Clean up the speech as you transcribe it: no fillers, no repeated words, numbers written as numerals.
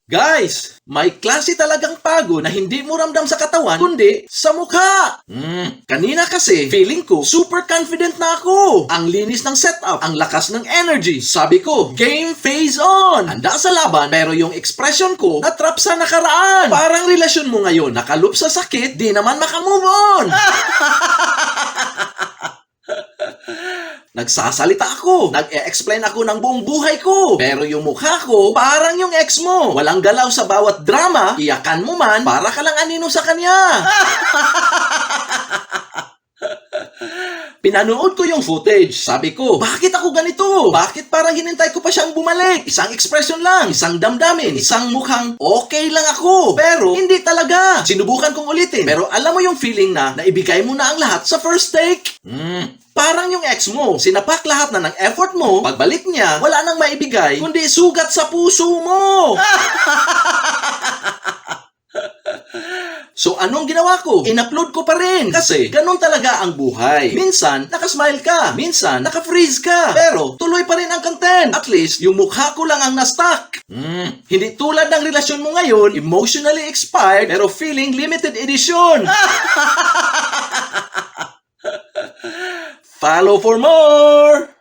Guys, may klase talagang pagod na hindi mo ramdam sa katawan, kundi sa mukha. Kanina kasi, feeling ko, super confident na ako. Ang linis ng setup, ang lakas ng energy. Sabi ko, game phase on! Handa sa laban, pero yung expression ko, natrap sa nakaraan. Parang relasyon mo ngayon, nakaloop sa sakit, di naman makamove on. Nagsasalita ako, nag-e-explain ako ng buong buhay ko. Pero yung mukha ko, parang yung ex mo. Walang galaw sa bawat drama, iyakan mo man, para ka lang anino sa kanya. Pinanood ko yung footage. Sabi ko, bakit ako ganito? Bakit parang hinintay ko pa siyang bumalik? Isang expression lang, isang damdamin, isang mukhang okay lang ako. Pero hindi talaga. Sinubukan kong ulitin. Pero alam mo yung feeling na naibigay mo na ang lahat sa first take? Parang yung ex mo, sinapak lahat na ng effort mo, pagbalik niya, wala nang maibigay, kundi sugat sa puso mo. So anong ginawa ko? In-upload ko pa rin. Kasi ganun talaga ang buhay. Minsan, nakasmile ka. Minsan, naka-freeze ka. Pero tuloy pa rin ang content. At least, yung mukha ko lang ang na-stuck. Hindi tulad ng relasyon mo ngayon, emotionally expired, pero feeling limited edition. Follow for more!